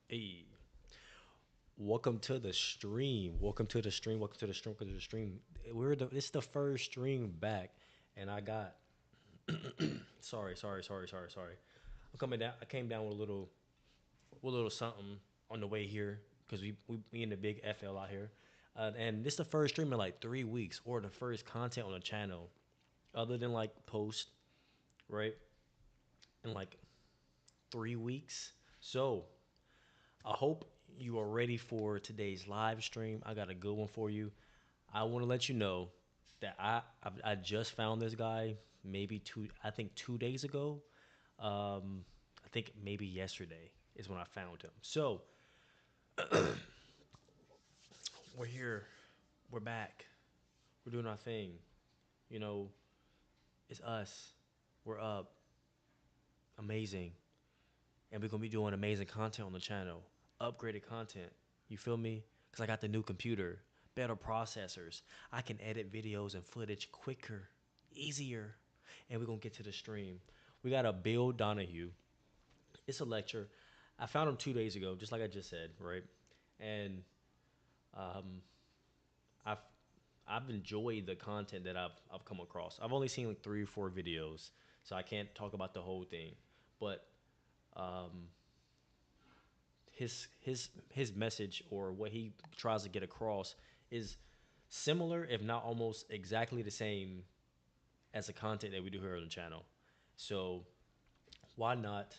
Hey, welcome to the stream. Welcome to the stream. Welcome to the stream. Welcome to the stream. It's the first stream back, and I got sorry. I'm coming down. I came down with a little something on the way here because we in the big FL out here, and this is the first stream in like 3 weeks or the first content on the channel, other than like post right in like 3 weeks. So I hope you are ready for today's live stream. I got a good one for you. I want to let you know that I just found this guy maybe I think 2 days ago. I think maybe yesterday is when I found him. So we're here, we're back, we're doing our thing. You know, it's us. We're up, amazing, and we're gonna be doing amazing content on the channel, upgraded content. You feel me? Cause I got the new computer, better processors. I can edit videos and footage quicker, easier, and we're gonna get to the stream. We got a Bill Donahue. It's a lecture. I found him 2 days ago, just like I just said, right? And um, I've I've enjoyed the content that I've come across. I've only seen like 3 or 4 videos, so I can't talk about the whole thing. But um, his message or what he tries to get across is similar, if not almost exactly the same as the content that we do here on the channel. So why not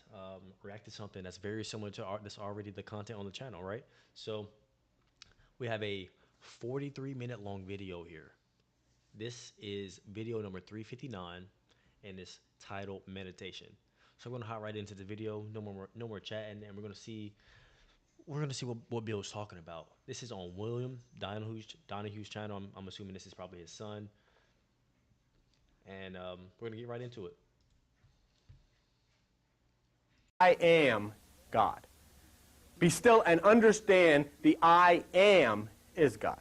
react to something that's very similar to that's already the content on the channel, right? So we have a 43-minute long video here. This is video number 359, and it's titled Meditation. So we're gonna hop right into the video. No more chatting, and we're gonna see what Bill's talking about. This is on William Donahue's channel. I'm assuming this is probably his son, and we're gonna get right into it. I am God. Be still and understand the I am is God.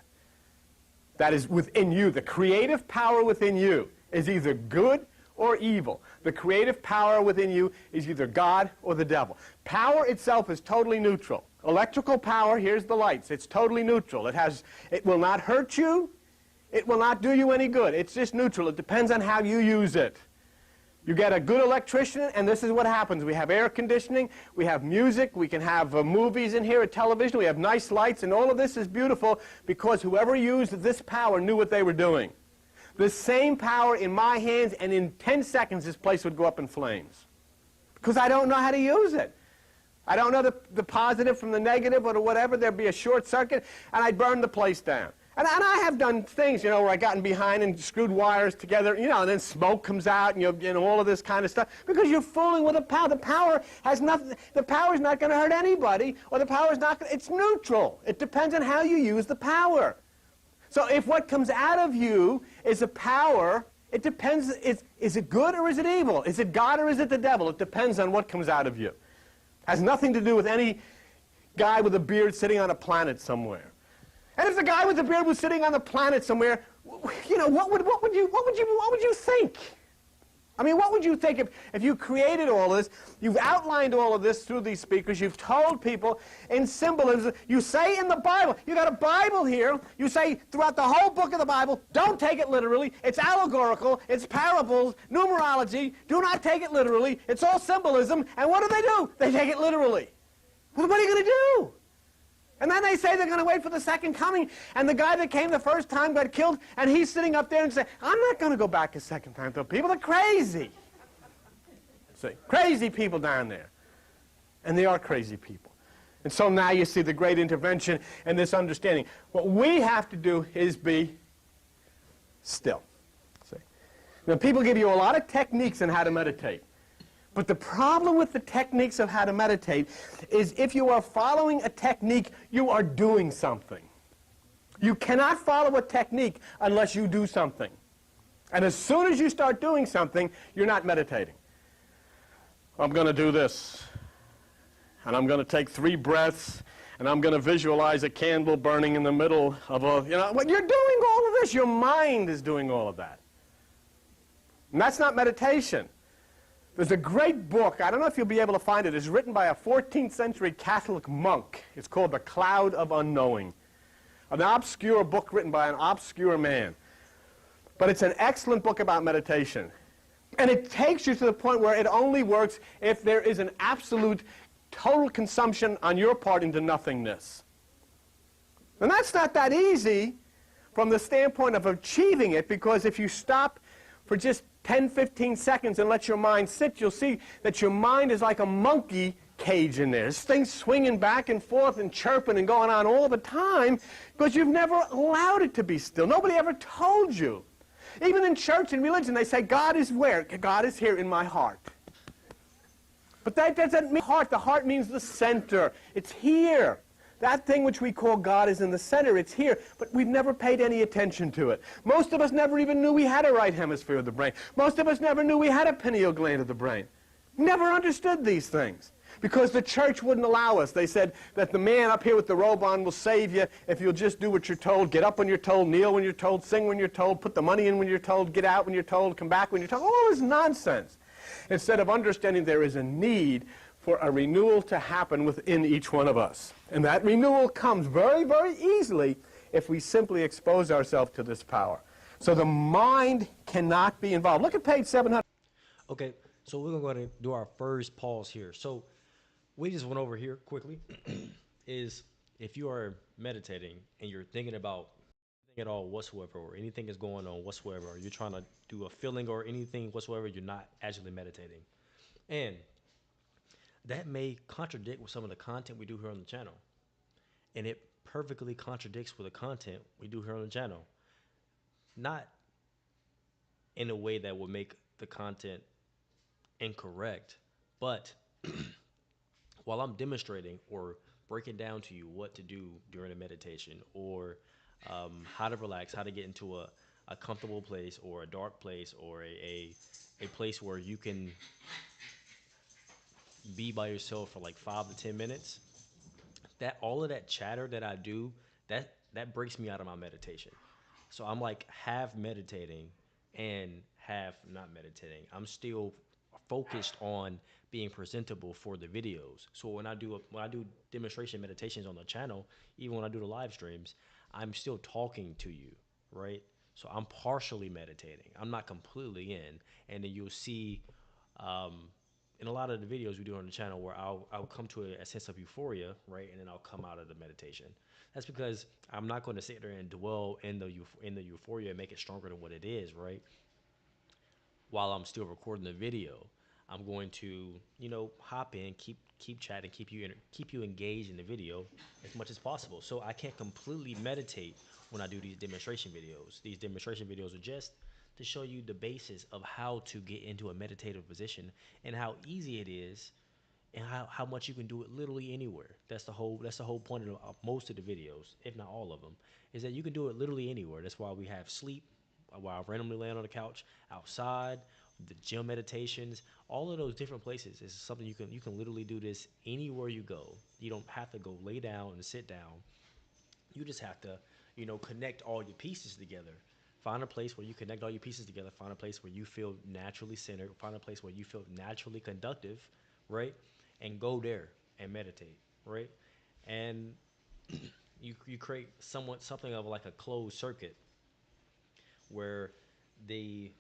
That is within you. The creative power within you is either good or evil. The creative power within you is either God or the devil. Power itself is totally neutral. Electrical power, here's the lights. It's totally neutral. It will not hurt you. It will not do you any good. It's just neutral. It depends on how you use it. You get a good electrician, and this is what happens. We have air conditioning, we have music, we can have movies in here, a television, we have nice lights, and all of this is beautiful because whoever used this power knew what they were doing. The same power in my hands, and in 10 seconds this place would go up in flames. Because I don't know how to use it. I don't know the positive from the negative or whatever. There'd be a short circuit, and I'd burn the place down. And I have done things, you know, where I've gotten behind and screwed wires together, you know, and then smoke comes out and all of this kind of stuff. Because you're fooling with the power. The power has nothing, the power's not going to hurt anybody, or the power's not going to, it's neutral. It depends on how you use the power. So if what comes out of you is a power, it depends, is it good or is it evil? Is it God or is it the devil? It depends on what comes out of you. Has nothing to do with any guy with a beard sitting on a planet somewhere. And if the guy with the beard was sitting on the planet somewhere, you know, what would you think? I mean, what would you think if you created all this, you've outlined all of this through these speakers, you've told people in symbolism, you say in the Bible, you got a Bible here, you say throughout the whole book of the Bible, don't take it literally, it's allegorical, it's parables, numerology, do not take it literally, it's all symbolism, and what do? They take it literally. Well, what are you going to do? And then they say they're going to wait for the second coming, and the guy that came the first time got killed, and he's sitting up there and saying, I'm not going to go back a second time. The people are crazy. See, crazy people down there. And they are crazy people. And so now you see the great intervention and this understanding. What we have to do is be still. See? Now, people give you a lot of techniques on how to meditate. But the problem with the techniques of how to meditate is if you are following a technique, you are doing something. You cannot follow a technique unless you do something. And as soon as you start doing something, you're not meditating. I'm going to do this. And I'm going to take 3 breaths. And I'm going to visualize a candle burning in the middle of a, you know, you're doing all of this. Your mind is doing all of that. And that's not meditation. There's a great book, I don't know if you'll be able to find it. It's written by a 14th century Catholic monk. It's called The Cloud of Unknowing. An obscure book written by an obscure man. But it's an excellent book about meditation. And it takes you to the point where it only works if there is an absolute total consumption on your part into nothingness. And that's not that easy from the standpoint of achieving it, because if you stop for just 10, 15 seconds and let your mind sit, you'll see that your mind is like a monkey cage in there. There's things swinging back and forth and chirping and going on all the time because you've never allowed it to be still. Nobody ever told you. Even in church and religion, they say, God is where? God is here in my heart. But that doesn't mean heart. The heart means the center. It's here. That thing which we call God is in the center. It's here, but we've never paid any attention to it. Most of us never even knew we had a right hemisphere of the brain. Most of us never knew we had a pineal gland of the brain. Never understood these things because the church wouldn't allow us. They said that the man up here with the robe on will save you if you'll just do what you're told, get up when you're told, kneel when you're told, sing when you're told, put the money in when you're told, get out when you're told, come back when you're told. All this nonsense. Instead of understanding there is a need for a renewal to happen within each one of us. And that renewal comes very, very easily if we simply expose ourselves to this power. So the mind cannot be involved. Look at page 700. Okay, so we're going to do our first pause here. So we just went over here quickly. Is if you are meditating and you're thinking about anything at all whatsoever, or anything is going on whatsoever, or you're trying to do a feeling or anything whatsoever, you're not actually meditating. And that may contradict with some of the content we do here on the channel. And it perfectly contradicts with the content we do here on the channel. Not in a way that will make the content incorrect, but while I'm demonstrating or breaking down to you what to do during a meditation, or how to relax, how to get into a comfortable place or a dark place or a place where you can be by yourself for like 5 to 10 minutes, that all of that chatter that I do, that breaks me out of my meditation. So I'm like half meditating and half not meditating. I'm still focused on being presentable for the videos. So when I do demonstration meditations on the channel, even when I do the live streams, I'm still talking to you, right? So I'm partially meditating. I'm not completely in. And then you'll see in a lot of the videos we do on the channel where I'll come to a sense of euphoria, right? And then I'll come out of the meditation. That's because I'm not going to sit there and dwell in the euphoria and make it stronger than what it is, right? While I'm still recording the video, I'm going to, hop in, keep chatting, keep you engaged in the video as much as possible. So I can't completely meditate when I do these demonstration videos. These demonstration videos are just to show you the basis of how to get into a meditative position and how easy it is, and how much you can do it literally anywhere. That's the whole point of most of the videos, if not all of them, is that you can do it literally anywhere. That's why we have sleep, while I randomly land on the couch, outside, the gym meditations, all of those different places is something you can literally do this anywhere you go. You don't have to go lay down and sit down. You just have to, connect all your pieces together. Find a place where you connect all your pieces together. Find a place where you feel naturally centered. Find a place where you feel naturally conductive, right? And go there and meditate, right? And you create something of like a closed circuit where the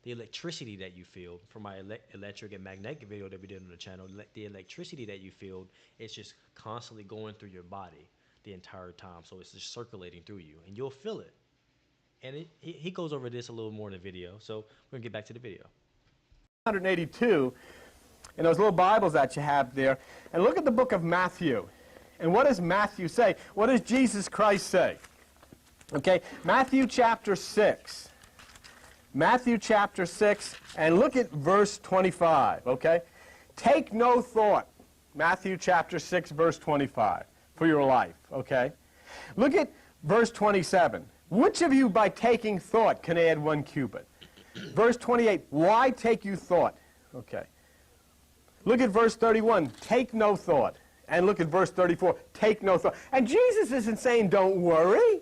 electricity that you feel from my electric and magnetic video that we did on the channel, the electricity that you feel is just constantly going through your body the entire time. So it's just circulating through you, and you'll feel it. And he goes over this a little more in the video. So we're going to get back to the video. 182, in those little Bibles that you have there, and look at the book of Matthew. And what does Matthew say? What does Jesus Christ say? Okay, Matthew chapter 6. Matthew chapter 6, and look at verse 25, okay? Take no thought, Matthew chapter 6, verse 25, for your life, okay? Look at verse 27. Which of you by taking thought can add 1 cubit? Verse 28, why take you thought? Okay. Look at verse 31, take no thought. And look at verse 34, take no thought. And Jesus isn't saying don't worry.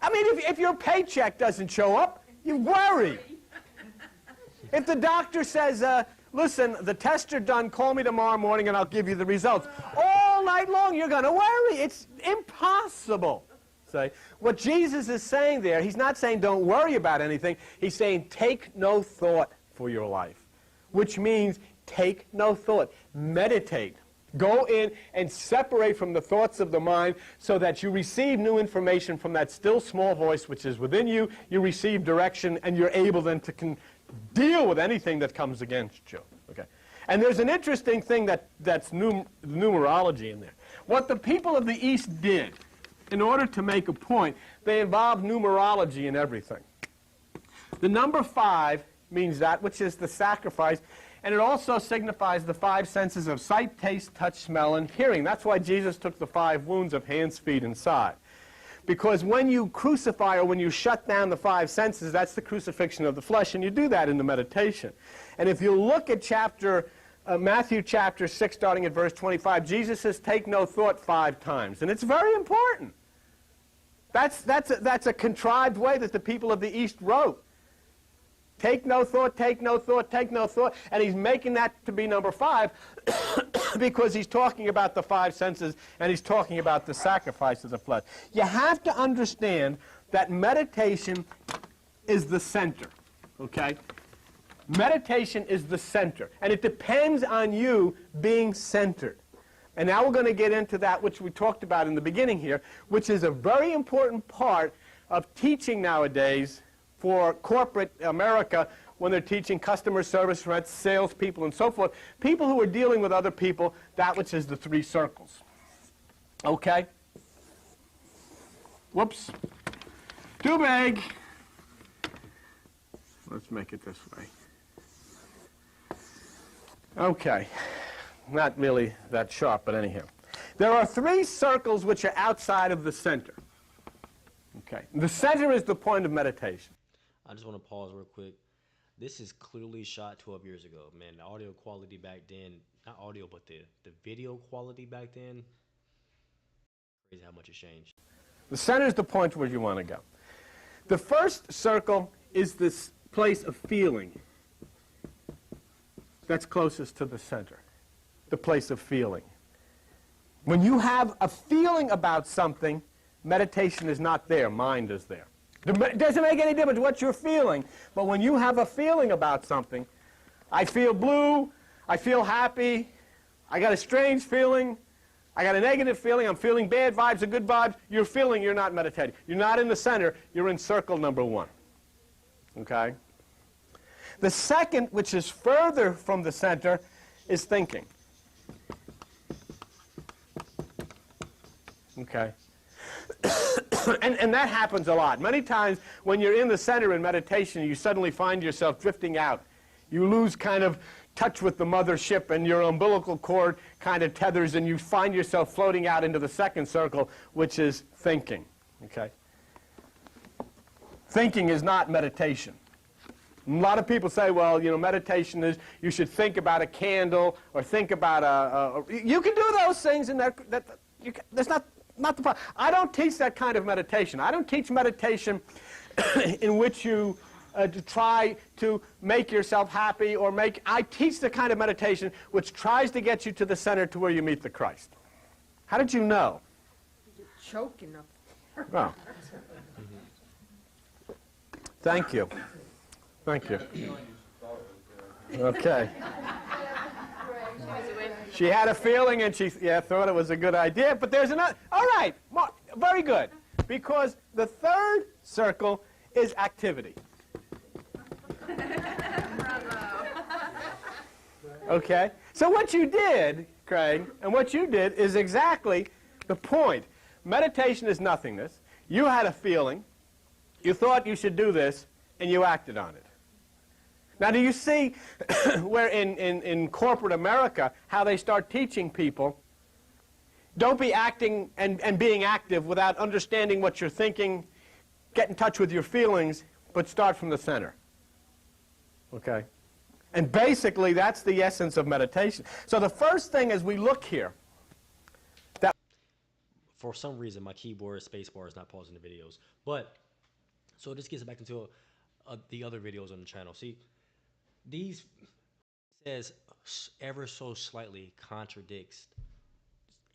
I mean, if your paycheck doesn't show up, you worry. If the doctor says, listen, the tests are done, call me tomorrow morning and I'll give you the results. All night long you're going to worry. It's impossible. See? What Jesus is saying there, he's not saying don't worry about anything. He's saying take no thought for your life, which means take no thought. Meditate. Go in and separate from the thoughts of the mind so that you receive new information from that still small voice which is within you. You receive direction and you're able then to deal with anything that comes against you. Okay? And there's an interesting thing that's numerology in there. What the people of the East did in order to make a point, they involved numerology in everything. The number 5 means that which is the sacrifice, and it also signifies the 5 senses of sight, taste, touch, smell, and hearing. That's why Jesus took the 5 wounds of hands, feet, and side. Because when you crucify or when you shut down the 5 senses, that's the crucifixion of the flesh, and you do that in the meditation. And if you look at Matthew chapter 6, starting at verse 25, Jesus says, take no thought 5 times. And it's very important. That's a contrived way that the people of the East wrote. Take no thought, take no thought, take no thought. And he's making that to be number 5 because he's talking about the 5 senses and he's talking about the sacrifice of the flesh. You have to understand that meditation is the center, okay? Meditation is the center. And it depends on you being centered. And now we're going to get into that which we talked about in the beginning here, which is a very important part of teaching nowadays for corporate America when they're teaching customer service reps, salespeople, and so forth, people who are dealing with other people, that which is the 3 circles. Okay? Whoops. Too big. Let's make it this way. Okay. Not really that sharp, but anyhow. There are 3 circles which are outside of the center. Okay. The center is the point of meditation. I just want to pause real quick. This is clearly shot 12 years ago. Man, the audio quality back then, not audio, but the video quality back then, crazy how much it's changed. The center is the point where you want to go. The first circle is this place of feeling that's closest to the center, the place of feeling. When you have a feeling about something, meditation is not there, mind is there. It doesn't make any difference what you're feeling, but when you have a feeling about something, I feel blue, I feel happy, I got a strange feeling, I got a negative feeling, I'm feeling bad vibes or good vibes, you're feeling, you're not meditating. You're not in the center, you're in circle number 1. Okay? The second, which is further from the center, is thinking. Okay? And that happens a lot. Many times when you're in the center in meditation, you suddenly find yourself drifting out. You lose kind of touch with the mothership and your umbilical cord kind of tethers and you find yourself floating out into the second circle, which is thinking. Okay? Thinking is not meditation. A lot of people say, well, you know, meditation is you should think about a candle or think about you can do those things and that's not the problem. I don't teach that kind of meditation. I don't teach meditation in which you try to make yourself happy or I teach the kind of meditation which tries to get you to the center to where you meet the Christ. How did you know? You're choking up. Well, thank you. Thank you. Okay. She had a feeling and she thought it was a good idea, but there's another. All right, very good. Because the third circle is activity. Okay? So what you did, Craig, and what you did is exactly the point. Meditation is nothingness. You had a feeling. You thought you should do this, and you acted on it. Now, do you see where in corporate America how they start teaching people, don't be acting and being active without understanding what you're thinking, get in touch with your feelings, but start from the center. Okay? And basically, that's the essence of meditation. So the first thing as we look here, for some reason, my keyboard spacebar is not pausing the videos. But, so this gets back into the other videos on the channel. See, These says ever so slightly contradicts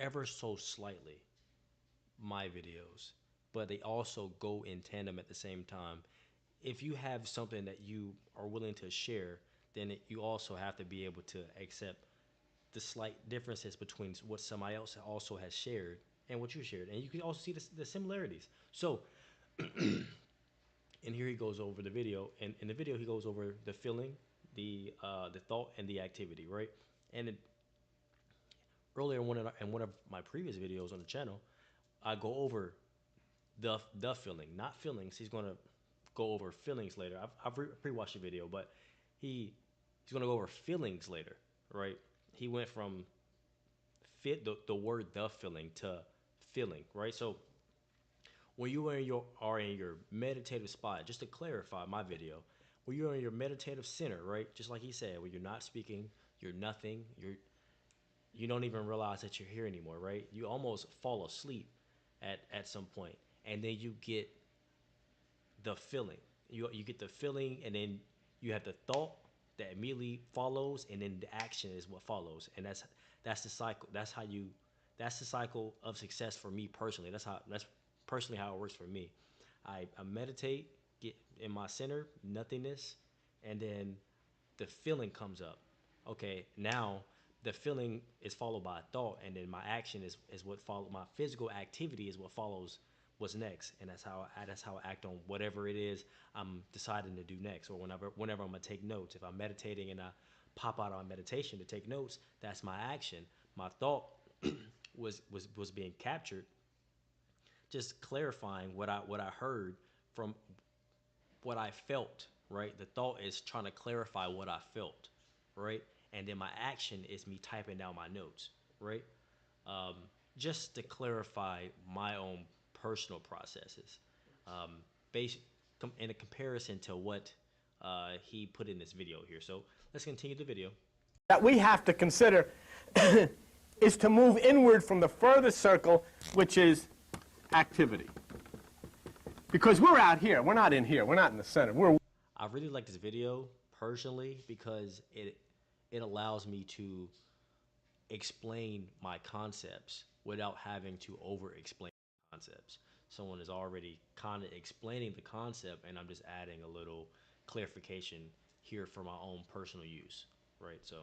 ever so slightly my videos, but they also go in tandem at the same time. If you have something that you are willing to share, then you also have to be able to accept the slight differences between what somebody else also has shared and what you shared, and you can also see the similarities. So, and here he goes over the video, and in the video he goes over the feeling, the thought, and the activity, right? And earlier in one of my previous videos on the channel, I go over the feeling, not feelings. He's gonna go over feelings later. I've pre-watched the video, but he's gonna go over feelings later, right? He went from fit the word the feeling to feeling, right? So when you are in your meditative spot, just to clarify my video, when you're in your meditative center, right? Just like he said, when you're not speaking, you're nothing, you don't even realize that you're here anymore, right? You almost fall asleep at some point, and then you get the feeling. You get the feeling, and then you have the thought that immediately follows, and then the action is what follows, and that's the cycle. That's the cycle of success for me personally. That's personally how it works for me. I meditate, get in my center, nothingness, and then the feeling comes up. Okay, now the feeling is followed by a thought, and then my action is what follow. My physical activity is what follows what's next, and that's how I act on whatever it is I'm deciding to do next, or whenever I'm gonna take notes. If I'm meditating and I pop out on meditation to take notes, that's my action. My thought was being captured, just clarifying what I heard from what I felt, right? The thought is trying to clarify what I felt, right? And then my action is me typing down my notes, right? Um, just to clarify my own personal processes, um, based in a comparison to what he put in this video here. So let's continue the video. That we have to consider is to move inward from the furthest circle, which is activity. Because we're out here. We're not in here. We're not in the center. I really like this video personally because it allows me to explain my concepts without having to over explain concepts. Someone is already kind of explaining the concept, and I'm just adding a little clarification here for my own personal use, right? So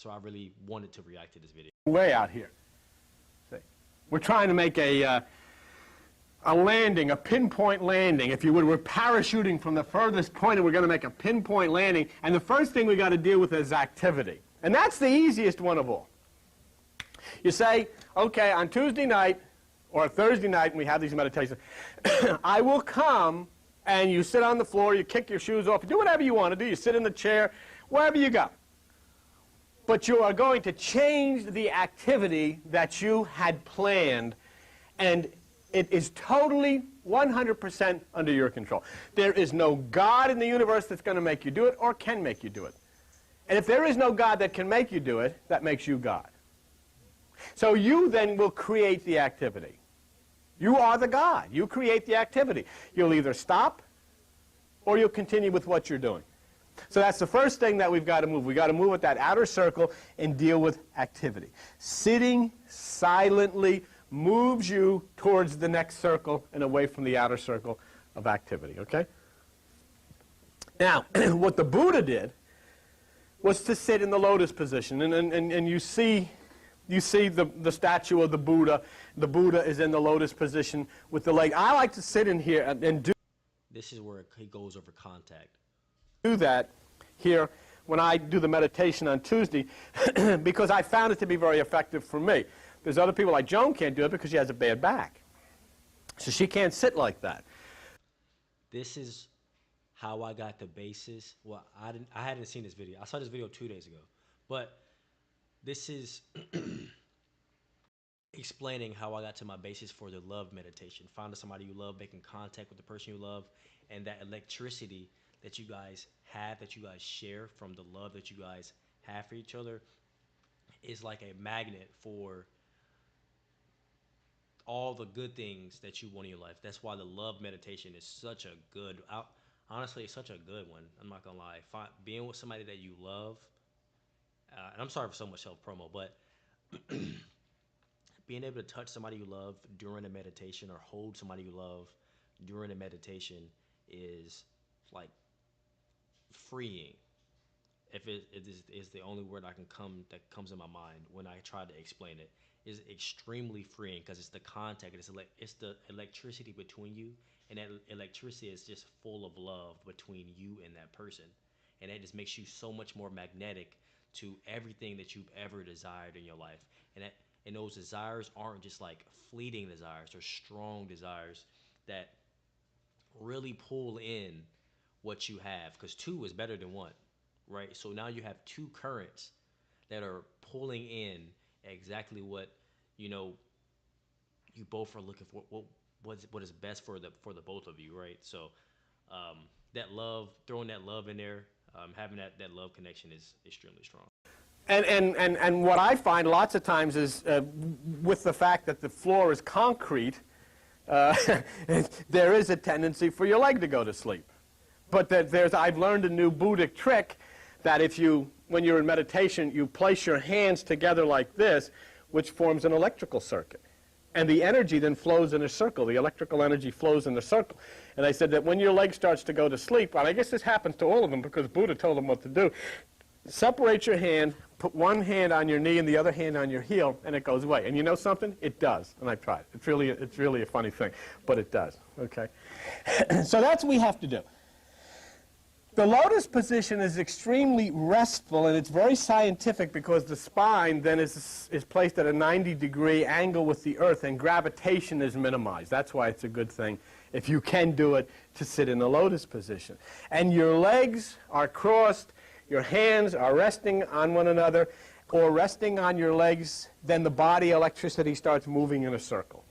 I really wanted to react to this video. Way out here. See? We're trying to make a landing, a pinpoint landing, if you would. We're parachuting from the furthest point, and we're going to make a pinpoint landing. And the first thing we got to deal with is activity. And that's the easiest one of all. You say, okay, on Tuesday night or Thursday night, when we have these meditations, I will come, and you sit on the floor, you kick your shoes off, you do whatever you want to do. You sit in the chair, wherever you go. But you are going to change the activity that you had planned, and it is totally 100% under your control. There is no God in the universe that's going to make you do it or can make you do it. And if there is no God that can make you do it, that makes you God. So you then will create the activity. You are the God. You create the activity. You'll either stop or you'll continue with what you're doing. So that's the first thing that we've got to move. We've got to move with that outer circle and deal with activity. Sitting silently moves you towards the next circle and away from the outer circle of activity, okay? Now, what the Buddha did was to sit in the lotus position. And you see the statue of the Buddha. The Buddha is in the lotus position with the leg. I like to sit in here and do This is where he goes over contact. that here when I do the meditation on Tuesday because I found it to be very effective for me. There's other people like Joan can't do it because she has a bad back. So she can't sit like that. This is how I got the basis. Well, I hadn't seen this video. I saw this video 2 days ago. But this is explaining how I got to my basis for the love meditation. Finding somebody you love, making contact with the person you love, and that electricity that you guys have, that you guys share from the love that you guys have for each other is like a magnet for all the good things that you want in your life. That's why the love meditation is such a good. Honestly, it's such a good one. I'm not gonna lie. Being with somebody that you love, and I'm sorry for so much self promo, but being able to touch somebody you love during a meditation or hold somebody you love during a meditation is like freeing. If it is the only word I can come that comes in my mind when I try to explain it, is extremely freeing because it's the contact, it's the electricity between you, and that electricity is just full of love between you and that person, and it just makes you so much more magnetic to everything that you've ever desired in your life, and those desires aren't just like fleeting desires or strong desires that really pull in what you have, because two is better than one, right? So now you have two currents that are pulling in exactly what you know you both are looking for. What is best for the both of you, right? So that love, throwing that love in there, having that love connection is extremely strong. And what I find lots of times is with the fact that the floor is concrete, there is a tendency for your leg to go to sleep. But I've learned a new Buddhic trick that when you're in meditation, you place your hands together like this, which forms an electrical circuit. And the energy then flows in a circle. The electrical energy flows in a circle. And I said that when your leg starts to go to sleep, and I guess this happens to all of them because Buddha told them what to do, separate your hand, put one hand on your knee and the other hand on your heel, and it goes away. And you know something? It does. And I've tried. It's really a funny thing, but it does. Okay? So that's what we have to do. The lotus position is extremely restful, and it's very scientific because the spine then is placed at a 90-degree angle with the earth, and gravitation is minimized. That's why it's a good thing, if you can do it, to sit in the lotus position. And your legs are crossed, your hands are resting on one another, or resting on your legs, then the body electricity starts moving in a circle.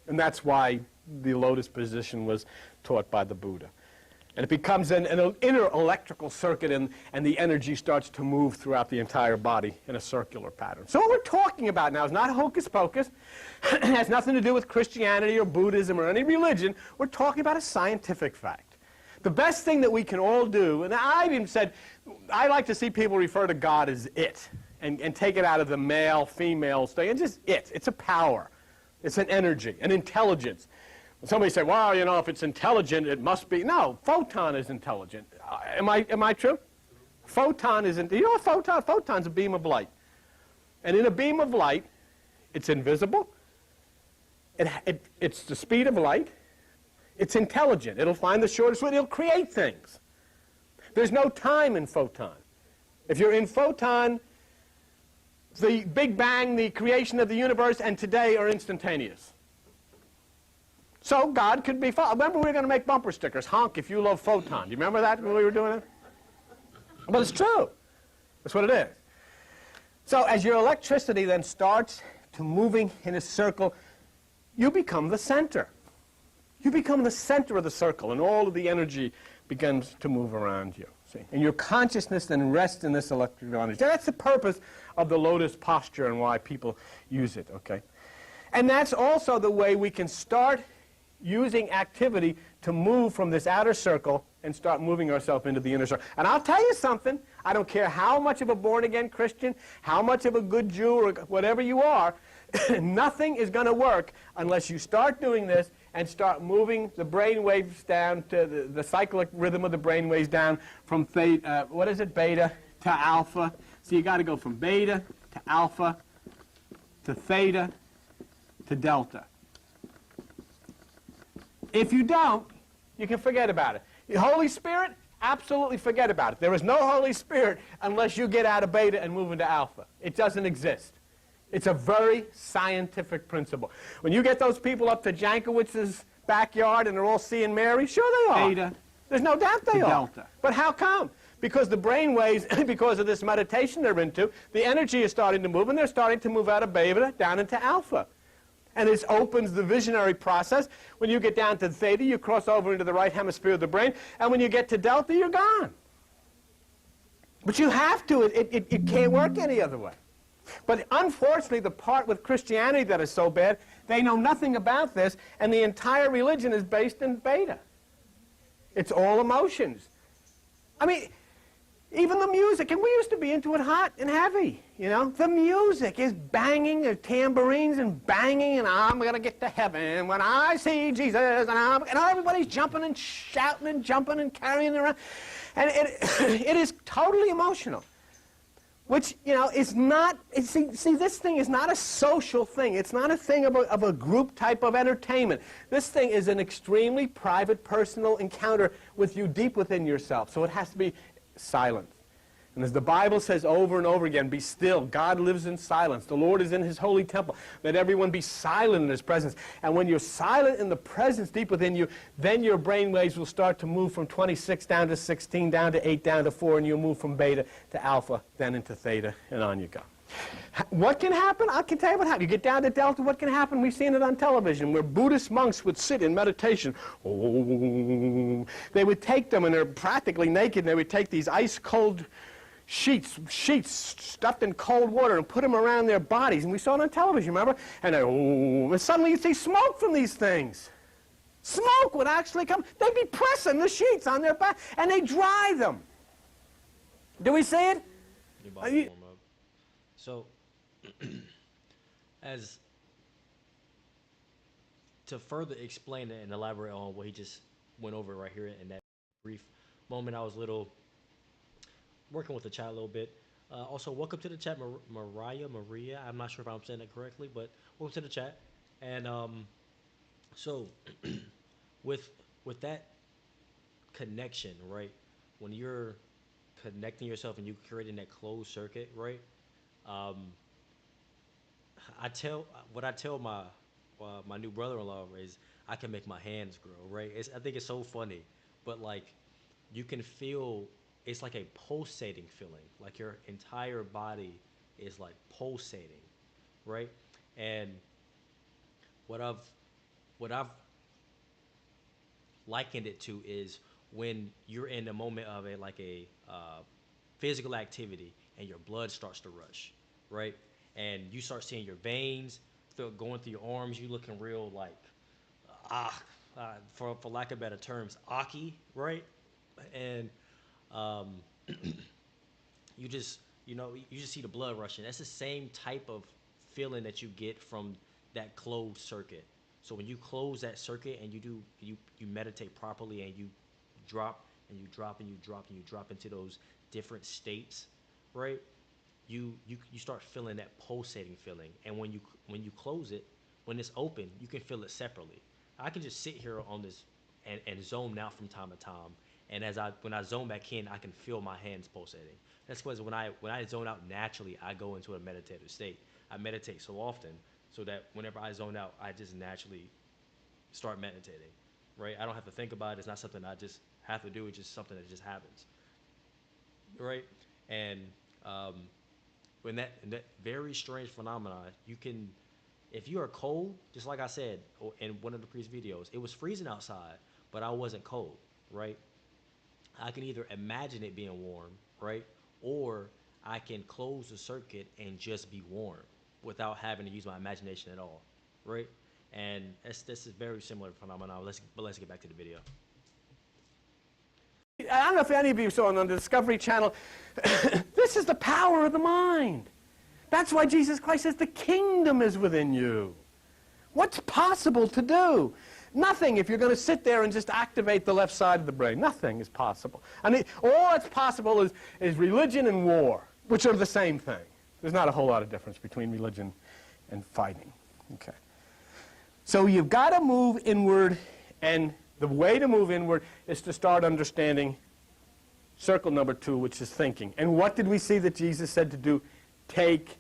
And that's why the lotus position was taught by the Buddha. And it becomes an inner electrical circuit, and the energy starts to move throughout the entire body in a circular pattern. So what we're talking about now is not hocus pocus. It has nothing to do with Christianity or Buddhism or any religion. We're talking about a scientific fact. The best thing that we can all do, and I've even said, I like to see people refer to God as it, and take it out of the male-female thing, and just it. It's a power. It's an energy, an intelligence. Somebody say, well, you know, if it's intelligent, it must be. No, photon is intelligent. Am I true? Photon isn't. You know what photon? Photon's a beam of light. And in a beam of light, it's invisible. It's the speed of light. It's intelligent. It'll find the shortest way. It'll create things. There's no time in photon. If you're in photon, the Big Bang, the creation of the universe, and today are instantaneous. So God could be, remember we were going to make bumper stickers, honk if you love photon. Do you remember that when we were doing it? But it's true. That's what it is. So as your electricity then starts to moving in a circle, you become the center. You become the center of the circle, and all of the energy begins to move around you. See? And your consciousness then rests in this electrical energy. That's the purpose of the lotus posture and why people use it, okay? And that's also the way we can start using activity to move from this outer circle and start moving ourselves into the inner circle. And I'll tell you something, I don't care how much of a born-again Christian, how much of a good Jew, or whatever you are, nothing is going to work unless you start doing this and start moving the brain waves down to the cyclic rhythm of the brain waves down from beta to alpha. So you got to go from beta to alpha to theta to delta. If you don't, you can forget about it. The Holy Spirit, absolutely forget about it. There is no Holy Spirit unless you get out of beta and move into alpha. It doesn't exist. It's a very scientific principle. When you get those people up to Jankowicz's backyard and they're all seeing Mary, sure they are. Beta. There's no doubt they are. Delta. But how come? Because the brain waves, because of this meditation they're into, the energy is starting to move, and they're starting to move out of beta down into alpha. And this opens the visionary process. When you get down to theta, you cross over into the right hemisphere of the brain. And when you get to delta, you're gone. But you have to. It can't work any other way. But unfortunately, the part with Christianity that is so bad, they know nothing about this, and the entire religion is based in beta. It's all emotions. I mean, even the music, and we used to be into it hot and heavy, you know. The music is banging, the tambourines and banging, and I'm going to get to heaven when I see Jesus, and everybody's jumping and shouting and jumping and carrying around. And it is totally emotional, which, you know, is not, see, this thing is not a social thing. It's not a thing of a group type of entertainment. This thing is an extremely private, personal encounter with you deep within yourself. So it has to be silent. And as the Bible says over and over again, be still. God lives in silence. The Lord is in his holy temple. Let everyone be silent in his presence. And when you're silent in the presence deep within you, then your brain waves will start to move from 26 down to 16, down to 8, down to 4, and you'll move from beta to alpha, then into theta, and on you go. What can happen? I can tell you what happens. You get down to delta, what can happen? We've seen it on television where Buddhist monks would sit in meditation. Oh, they would take them, and they're practically naked, and they would take these ice-cold sheets stuffed in cold water and put them around their bodies. And we saw it on television, remember? And, and suddenly you see smoke from these things. Smoke would actually come. They'd be pressing the sheets on their back, and they dry them. Do we see it? Your body warm up. So, as to further explain it and elaborate on what he just went over right here in that brief moment, I was working with the chat a little bit. Also, welcome to the chat, Maria. I'm not sure if I'm saying it correctly, but welcome to the chat. And so, with that connection, right? When you're connecting yourself and you're creating that closed circuit, right? I tell my my new brother-in-law is I can make my hands grow, right? I think it's so funny, but like you can feel it's like a pulsating feeling, like your entire body is like pulsating, right? And what I've likened it to is when you're in a moment of a physical activity and your blood starts to rush, right? And you start seeing your veins going through your arms. You looking real like for lack of better terms, aki, right? And you just see the blood rushing. That's the same type of feeling that you get from that closed circuit. So when you close that circuit and you meditate properly and you drop and you drop and you drop and you drop into those different states, right? You start feeling that pulsating feeling. And when you close it, when it's open, you can feel it separately. I can just sit here on this and zone out from time to time. And when I zone back in, I can feel my hands pulsating. That's because when I zone out naturally, I go into a meditative state. I meditate so often so that whenever I zone out, I just naturally start meditating, right? I don't have to think about it. It's not something I just have to do. It's just something that just happens, right? And when that very strange phenomenon, you can, if you are cold, just like I said in one of the previous videos, it was freezing outside, but I wasn't cold, right? I can either imagine it being warm, right? Or I can close the circuit and just be warm without having to use my imagination at all, right? And this is very similar phenomenon. But let's get back to the video. I don't know if any of you saw it on the Discovery Channel. This is the power of the mind. That's why Jesus Christ says the kingdom is within you. What's possible to do? Nothing if you're going to sit there and just activate the left side of the brain. Nothing is possible. I mean, all that's possible is religion and war, which are the same thing. There's not a whole lot of difference between religion and fighting. Okay. So you've got to move inward, and the way to move inward is to start understanding circle number 2, which is thinking. And what did we see that Jesus said to do? Take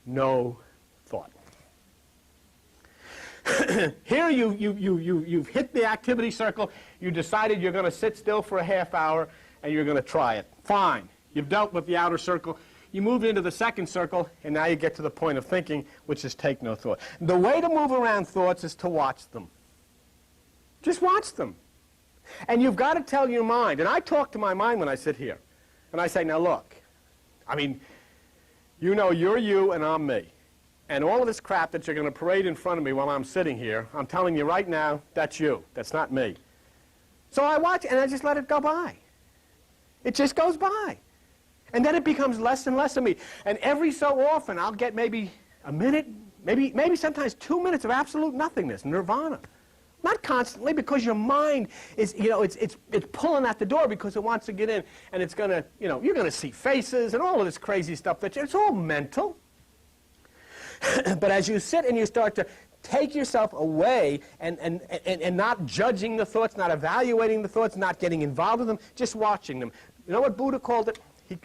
no thought. Here you've hit the activity circle. You decided you're going to sit still for a half hour, and you're going to try it. Fine. You've dealt with the outer circle. You move into the second circle, and now you get to the point of thinking, which is take no thought. The way to move around thoughts is to watch them. Just watch them. And you've got to tell your mind. And I talk to my mind when I sit here. And I say, now look, I mean, you know you're you and I'm me. And all of this crap that you're going to parade in front of me while I'm sitting here, I'm telling you right now, that's you. That's not me. So I watch and I just let it go by. It just goes by. And then it becomes less and less of me. And every so often I'll get maybe a minute, maybe sometimes 2 minutes of absolute nothingness, nirvana. Not constantly, because your mind is, it's pulling at the door because it wants to get in, and it's going to, you're going to see faces and all of this crazy stuff. It's all mental. But as you sit and you start to take yourself away and not judging the thoughts, not evaluating the thoughts, not getting involved with them, just watching them. You know what Buddha called it?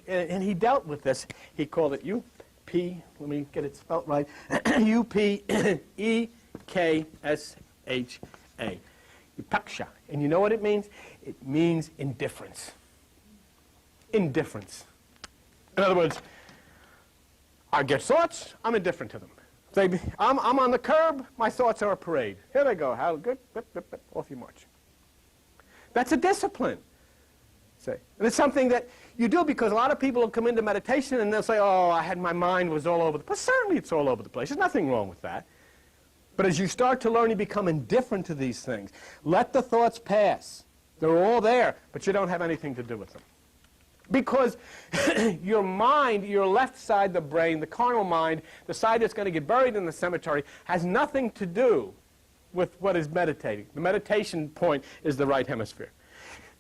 And he dealt with this. He called it U-P, let me get it spelt right, U-P-E-K-S-H-A. Upaksha. And you know what it means? It means indifference. Indifference. In other words, I get thoughts, I'm indifferent to them. I'm on the curb, my thoughts are a parade. Here they go, how good, off you march. That's a discipline. And it's something that you do because a lot of people will come into meditation and they'll say, oh, my mind was all over the place. Certainly it's all over the place. There's nothing wrong with that. But as you start to learn, you become indifferent to these things. Let the thoughts pass. They're all there, but you don't have anything to do with them. Because your mind, your left side of the brain, the carnal mind, the side that's going to get buried in the cemetery, has nothing to do with what is meditating. The meditation point is the right hemisphere.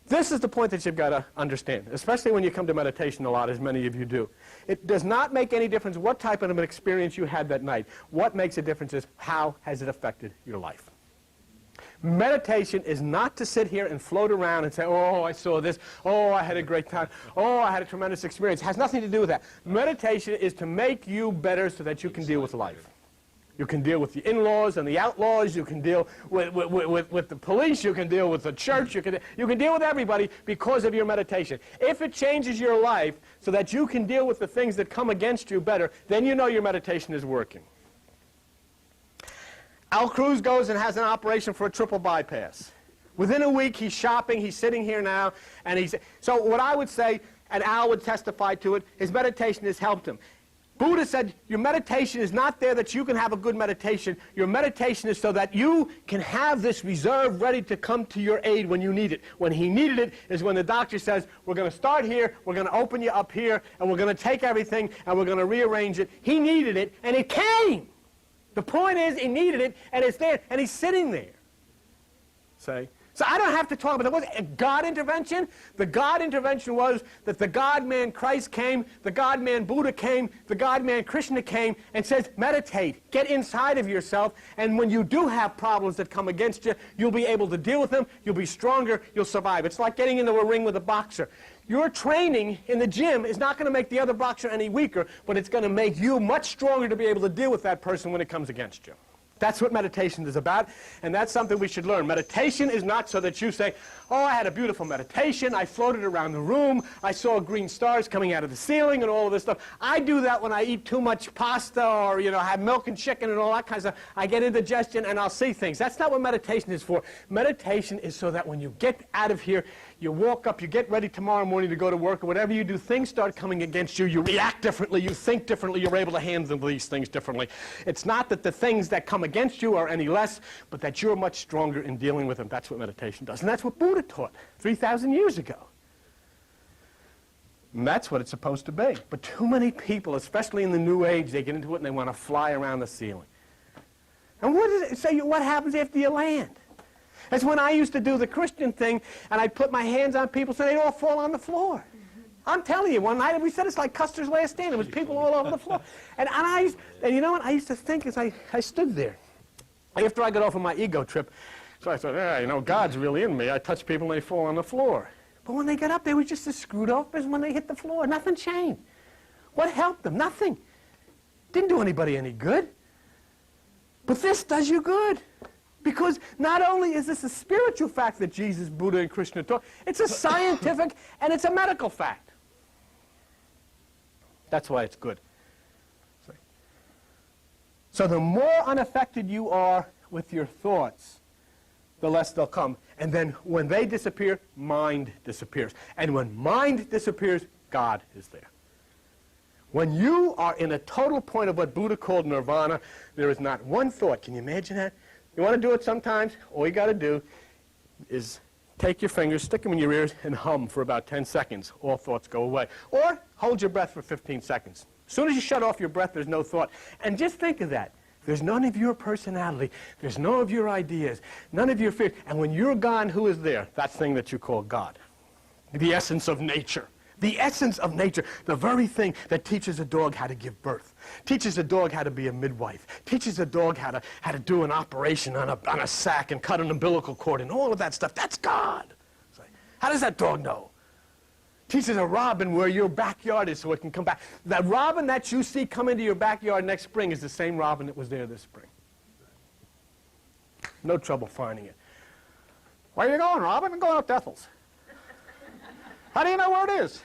This is the point that you've got to understand, especially when you come to meditation a lot, as many of you do. It does not make any difference what type of an experience you had that night. What makes a difference is how has it affected your life. Meditation is not to sit here and float around and say, oh, I saw this, oh, I had a great time, oh, I had a tremendous experience. It has nothing to do with that. Meditation is to make you better so that you can deal with life. You can deal with the in-laws and the outlaws. You can deal with the police. You can deal with the church. You can deal with everybody because of your meditation. If it changes your life so that you can deal with the things that come against you better, then you know your meditation is working. Al Cruz goes and has an operation for a triple bypass. Within a week, he's shopping. He's sitting here now. So what I would say, and Al would testify to it, his meditation has helped him. Buddha said your meditation is not there that you can have a good meditation. Your meditation is so that you can have this reserve ready to come to your aid when you need it. When he needed it is when the doctor says, we're going to start here, we're going to open you up here, and we're going to take everything, and we're going to rearrange it. He needed it, and it came. The point is, he needed it, and it's there, and he's sitting there. See? So I don't have to talk about it. Was God intervention? The God intervention was that the God-man Christ came, the God-man Buddha came, the God-man Krishna came, and says, meditate, get inside of yourself, and when you do have problems that come against you, you'll be able to deal with them, you'll be stronger, you'll survive. It's like getting into a ring with a boxer. Your training in the gym is not going to make the other boxer any weaker, but it's going to make you much stronger to be able to deal with that person when it comes against you. That's what meditation is about, and that's something we should learn. Meditation is not so that you say, oh, I had a beautiful meditation, I floated around the room, I saw green stars coming out of the ceiling and all of this stuff. I do that when I eat too much pasta or, have milk and chicken and all that kind of stuff. I get indigestion and I'll see things. That's not what meditation is for. Meditation is so that when you get out of here, you walk up, you get ready tomorrow morning to go to work, or whatever you do, things start coming against you, you react differently, you think differently, you're able to handle these things differently. It's not that the things that come against you are any less, but that you're much stronger in dealing with them. That's what meditation does. And that's what Buddha taught 3,000 years ago. And that's what it's supposed to be. But too many people, especially in the New Age, they get into it and they want to fly around the ceiling. And what happens after you land? That's when I used to do the Christian thing, and I'd put my hands on people so they'd all fall on the floor. I'm telling you, one night we said it's like Custer's Last Stand. There was people all over the floor. And you know what? I used to think as I stood there, after I got off of my ego trip, so I thought, God's really in me. I touch people and they fall on the floor. But when they got up, they were just as screwed up as when they hit the floor. Nothing changed. What helped them? Nothing. Didn't do anybody any good. But this does you good. Because not only is this a spiritual fact that Jesus, Buddha, and Krishna taught, it's a scientific and it's a medical fact. That's why it's good. So the more unaffected you are with your thoughts, the less they'll come. And then when they disappear, mind disappears. And when mind disappears, God is there. When you are in a total point of what Buddha called nirvana, there is not one thought. Can you imagine that? You want to do it sometimes? All you got to do is take your fingers, stick them in your ears, and hum for about 10 seconds. All thoughts go away. Or hold your breath for 15 seconds. As soon as you shut off your breath, there's no thought. And just think of that. There's none of your personality. There's none of your ideas, none of your fears. And when you're gone, who is there? That thing that you call God. The essence of nature. The essence of nature, the very thing that teaches a dog how to give birth, teaches a dog how to be a midwife, teaches a dog how to do an operation on a sack and cut an umbilical cord and all of that stuff. That's God. It's like, how does that dog know? Teaches a robin where your backyard is so it can come back. That robin that you see come into your backyard next spring is the same robin that was there this spring. No trouble finding it. Where are you going, Robin? I'm going up to Ethel's. How do you know where it is?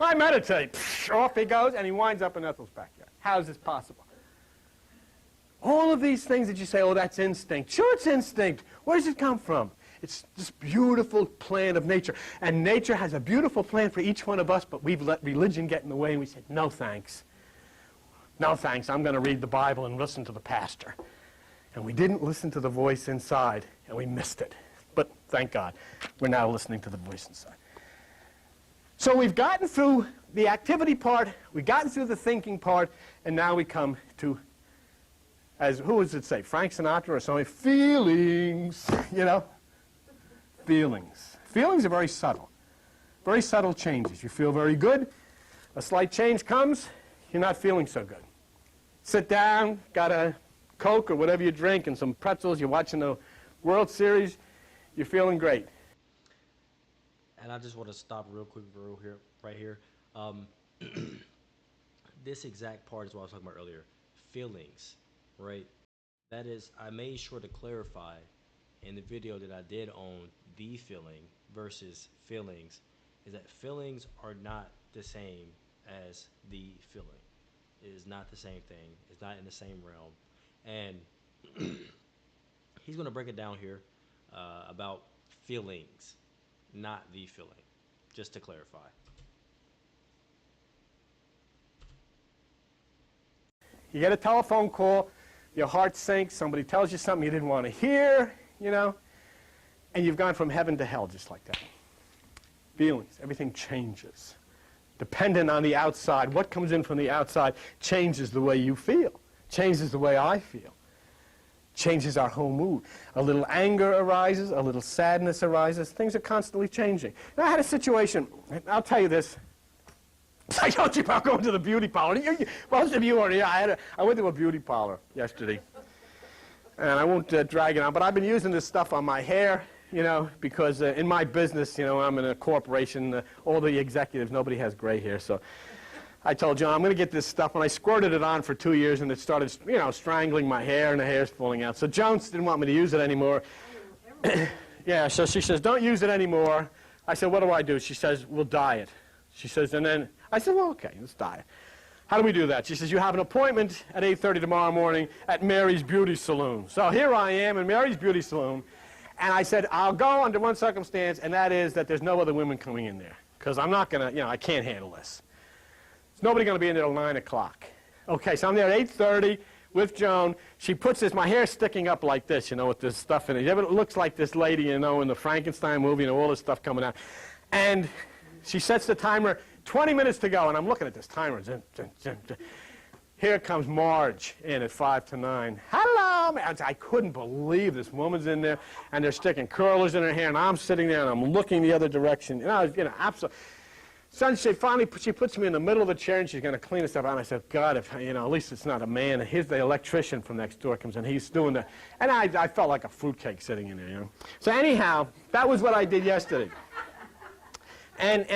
I meditate. Off he goes, and he winds up in Ethel's backyard. How is this possible? All of these things that you say, oh, that's instinct. Sure, it's instinct. Where does it come from? It's this beautiful plan of nature. And nature has a beautiful plan for each one of us, but we've let religion get in the way, and we said, no thanks. No thanks. I'm going to read the Bible and listen to the pastor. And we didn't listen to the voice inside, and we missed it. But thank God, we're now listening to the voice inside. So we've gotten through the activity part, we've gotten through the thinking part, and now we come to, as who does it say, Frank Sinatra or something, feelings, you know? Feelings. Feelings are very subtle changes. You feel very good, a slight change comes, you're not feeling so good. Sit down, got a Coke or whatever you drink and some pretzels, you're watching the World Series, you're feeling great. And I just want to stop real quick, right here. This exact part is what I was talking about earlier. Feelings, right? That is, I made sure to clarify in the video that I did on the feeling versus feelings, is that feelings are not the same as the feeling. It is not the same thing. It's not in the same realm. And he's going to break it down here about feelings, not the feeling, just to clarify. You get a telephone call, your heart sinks, somebody tells you something you didn't want to hear, you know, and you've gone from heaven to hell just like that. Feelings, everything changes. Dependent on the outside, what comes in from the outside changes the way you feel, changes the way I feel. Changes our whole mood. A little anger arises, a little sadness arises. Things are constantly changing. And I had a situation, I'll tell you this. I told you about going to the beauty parlor. Most of you are here. I went to a beauty parlor yesterday. And I won't drag it on, but I've been using this stuff on my hair, you know, because in my business, you know, I'm in a corporation. All the executives, nobody has gray hair, so I told John, I'm going to get this stuff, and I squirted it on for 2 years, and it started, you know, strangling my hair, and the hair's falling out. So Jones didn't want me to use it anymore. Yeah, so she says, don't use it anymore. I said, what do I do? She says, we'll dye it. She says, and then, I said, well, okay, let's dye it. How do we do that? She says, you have an appointment at 8:30 tomorrow morning at Mary's Beauty Salon. So here I am in Mary's Beauty Salon, and I said, I'll go under one circumstance, and that is that there's no other women coming in there, because I'm not going to, you know, I can't handle this. There's nobody going to be in there till 9 o'clock. Okay, so I'm there at 8:30 with Joan. She puts this, my hair's sticking up like this, you know, with this stuff in it. It looks like this lady, you know, in the Frankenstein movie, and all this stuff coming out. And she sets the timer, 20 minutes to go, and I'm looking at this timer. Here comes Marge in at 5 to 9. Hello, man. I couldn't believe this woman's in there, and they're sticking curlers in her hair, and I'm sitting there, and I'm looking the other direction. And I was, you know, absolutely. So she puts me in the middle of the chair, and she's going to clean this stuff out. And I said, God, if, you know, at least it's not a man. And here's the electrician from next door comes in. He's doing the, and I felt like a fruitcake sitting in there, you know. So anyhow, that was what I did yesterday. And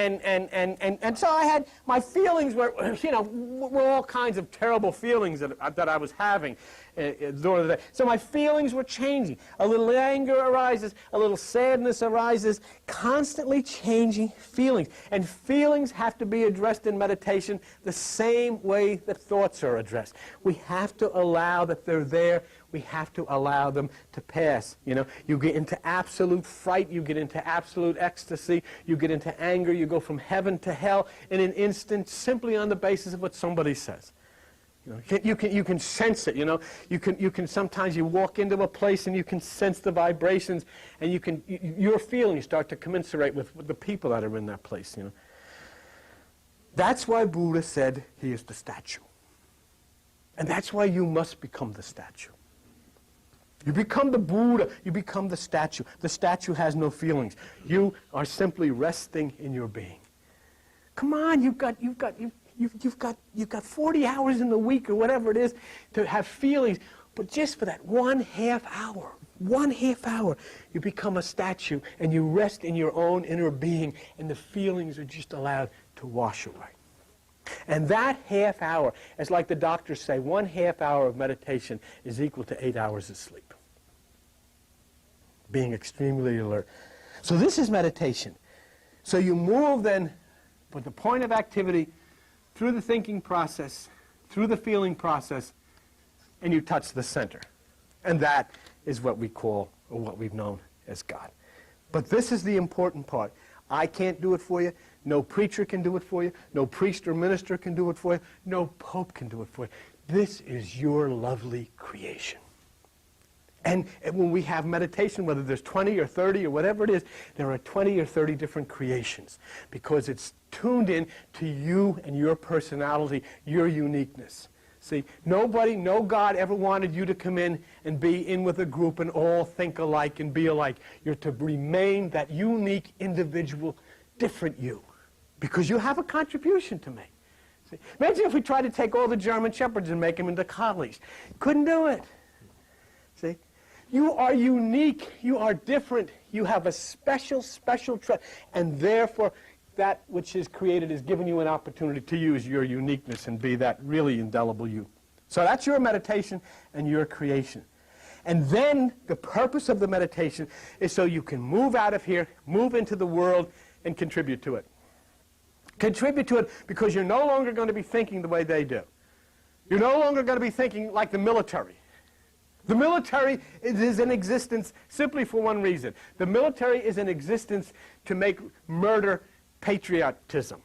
so I had, my feelings were, you know, were all kinds of terrible feelings that I was having during the day. So my feelings were changing. A little anger arises, a little sadness arises, constantly changing feelings. And feelings have to be addressed in meditation the same way that thoughts are addressed. We have to allow that they're there. We have to allow them to pass. You know, you get into absolute fright, you get into absolute ecstasy, you get into anger, you go from heaven to hell in an instant simply on the basis of what somebody says. You can sense it, You can sometimes you walk into a place and you can sense the vibrations, and your feelings start to commiserate with the people that are in that place, That's why Buddha said he is the statue. And that's why you must become the statue. You become the Buddha, you become the statue. The statue has no feelings. You are simply resting in your being. Come on, you've got 40 hours in the week or whatever it is to have feelings, but just for that 1/2 hour, 1/2 hour, you become a statue and you rest in your own inner being, and the feelings are just allowed to wash away. And that 1/2 hour, as like the doctors say, 1/2 hour of meditation is equal to 8 hours of sleep. Being extremely alert. So this is meditation. So you move then with the point of activity through the thinking process, through the feeling process, and you touch the center. And that is what we call, or what we've known as God. But this is the important part. I can't do it for you. No preacher can do it for you. No priest or minister can do it for you. No pope can do it for you. This is your lovely creation. And when we have meditation, whether there's 20 or 30 or whatever it is, there are 20 or 30 different creations, because it's tuned in to you and your personality, your uniqueness. See, no God ever wanted you to come in and be in with a group and all think alike and be alike. You're to remain that unique, individual, different you, because you have a contribution to make. See, imagine if we tried to take all the German Shepherds and make them into collies. Couldn't do it. See? You are unique. You are different. You have a special trait, and therefore that which is created is giving you an opportunity to use your uniqueness and be that really indelible you. So that's your meditation and your creation. And then the purpose of the meditation is so you can move out of here, move into the world, and contribute to it. Contribute to it because you're no longer going to be thinking the way they do. You're no longer going to be thinking like the military. The military is in existence simply for one reason. The military is in existence to make murder patriotism.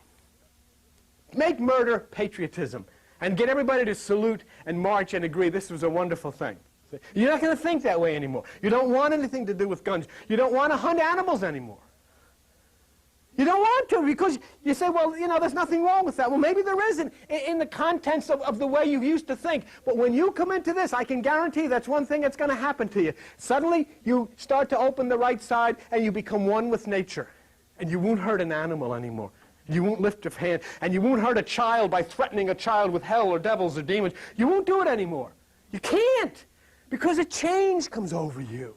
Make murder patriotism. And get everybody to salute and march and agree this was a wonderful thing. You're not going to think that way anymore. You don't want anything to do with guns. You don't want to hunt animals anymore. You don't want to, because you say, well, there's nothing wrong with that. Well, maybe there isn't in the contents of the way you used to think. But when you come into this, I can guarantee that's one thing that's going to happen to you. Suddenly, you start to open the right side, and you become one with nature. And you won't hurt an animal anymore. You won't lift your hand. And you won't hurt a child by threatening a child with hell or devils or demons. You won't do it anymore. You can't, because a change comes over you.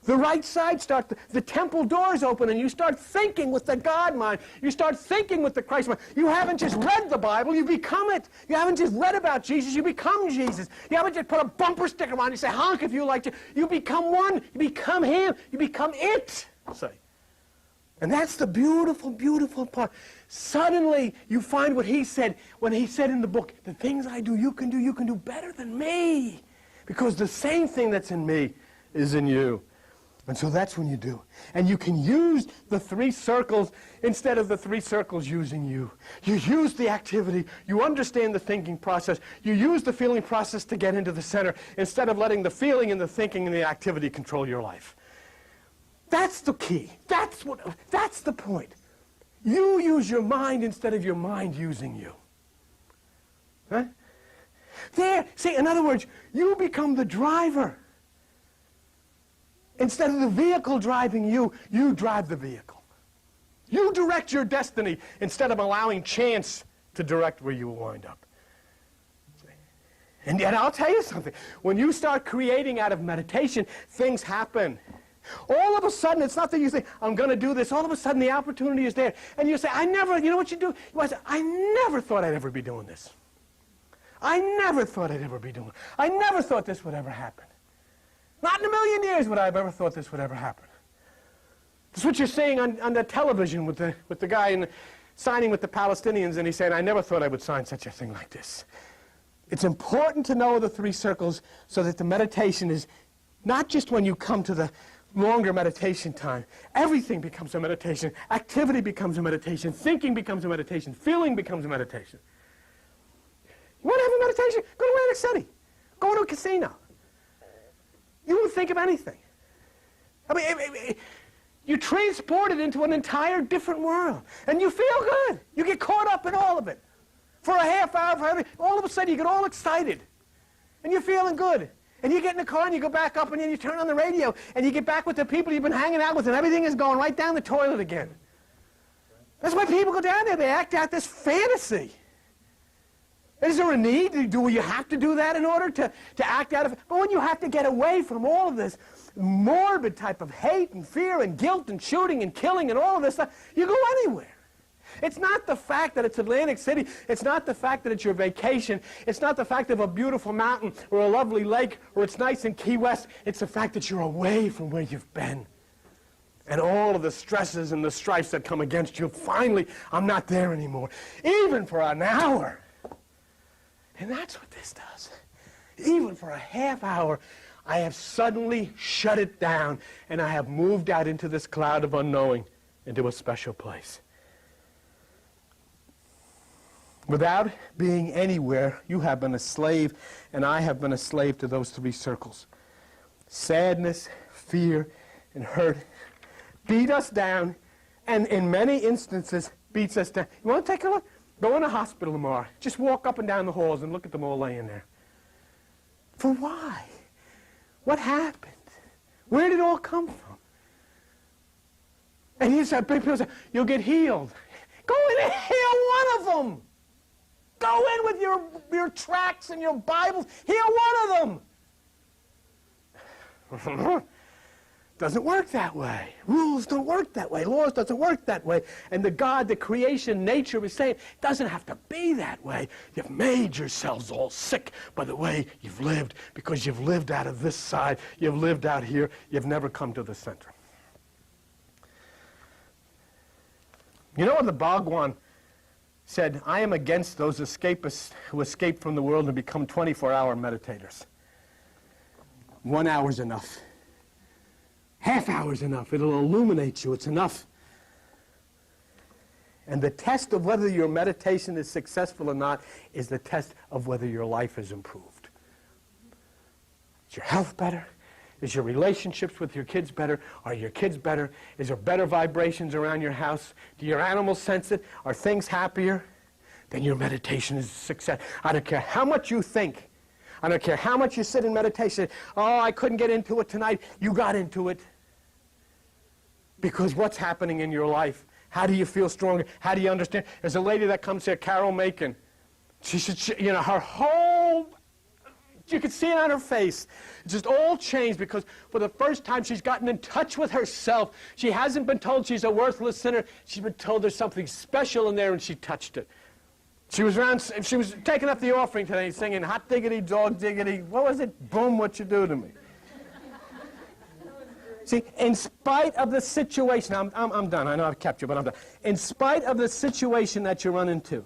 The right side starts, the temple doors open, and you start thinking with the God mind. You start thinking with the Christ mind. You haven't just read the Bible, you become it. You haven't just read about Jesus, you become Jesus. You haven't just put a bumper sticker on, you say, honk if you like to. You become one, you become him, you become it. Say. And that's the beautiful, beautiful part. Suddenly, you find what he said when he said in the book, the things I do, you can do better than me. Because the same thing that's in me is in you. And so that's when you do. And you can use the 3 circles instead of the 3 circles using you. You use the activity. You understand the thinking process. You use the feeling process to get into the center instead of letting the feeling and the thinking and the activity control your life. That's the key. That's the point. You use your mind instead of your mind using you. Huh? There, see, in other words, you become the driver. Instead of the vehicle driving you, you drive the vehicle. You direct your destiny instead of allowing chance to direct where you will wind up. And yet I'll tell you something. When you start creating out of meditation, things happen. All of a sudden, it's not that you say, I'm going to do this. All of a sudden, the opportunity is there. And you say, you know what you do? You say, I never thought I'd ever be doing this. I never thought I'd ever be doing it. I never thought this would ever happen. Not in a million years would I have ever thought this would ever happen. That's what you're saying on the television with the guy signing with the Palestinians, and he's saying, I never thought I would sign such a thing like this. It's important to know the 3 circles so that the meditation is not just when you come to the longer meditation time. Everything becomes a meditation. Activity becomes a meditation. Thinking becomes a meditation. Feeling becomes a meditation. You want to have a meditation. Go to Atlantic City. Go to a casino. You won't think of anything. I mean, you're transported into an entire different world. And you feel good. You get caught up in all of it. For a half hour, all of a sudden you get all excited. And you're feeling good. And you get in the car and you go back up and then you turn on the radio and you get back with the people you've been hanging out with and everything is going right down the toilet again. That's why people go down there. They act out this fantasy. Is there a need? Do you have to do that in order to act out of it? But when you have to get away from all of this morbid type of hate and fear and guilt and shooting and killing and all of this stuff, you go anywhere. It's not the fact that it's Atlantic City. It's not the fact that it's your vacation. It's not the fact of a beautiful mountain or a lovely lake or it's nice in Key West. It's the fact that you're away from where you've been. And all of the stresses and the strifes that come against you. Finally, I'm not there anymore. Even for an hour. And that's what this does. Even for a half hour, I have suddenly shut it down and I have moved out into this cloud of unknowing, into a special place. Without being anywhere, you have been a slave, and I have been a slave to those three circles. Sadness, fear, and hurt beat us down, and in many instances beats us down. You want to take a look? Go in a hospital tomorrow. Just walk up and down the halls and look at them all laying there. For why? What happened? Where did it all come from? And he said, people say, you'll get healed. Go in and heal one of them. Go in with your tracts and your Bibles. Heal one of them. Doesn't work that way. Rules don't work that way. Laws doesn't work that way. And the God, the creation, nature is saying, it doesn't have to be that way. You've made yourselves all sick by the way you've lived because you've lived out of this side. You've lived out here. You've never come to the center. You know what the Bhagwan said? I am against those escapists who escape from the world and become 24-hour meditators. 1 hour's enough. Half hour's enough. It'll illuminate you. It's enough. And the test of whether your meditation is successful or not is the test of whether your life is improved. Is your health better? Is your relationships with your kids better? Are your kids better? Is there better vibrations around your house? Do your animals sense it? Are things happier? Then your meditation is a success. I don't care how much you think. I don't care how much you sit in meditation. Oh, I couldn't get into it tonight. You got into it. Because what's happening in your life? How do you feel stronger? How do you understand? There's a lady that comes here, Carol Macon. Her whole, you could see it on her face. It's just all changed because for the first time she's gotten in touch with herself. She hasn't been told she's a worthless sinner. She's been told there's something special in there and she touched it. She was taking up the offering today singing, hot diggity, dog diggity. What was it? Boom, what you do to me. See, in spite of the situation, I'm done. I know I've kept you, but I'm done. In spite of the situation that you run into,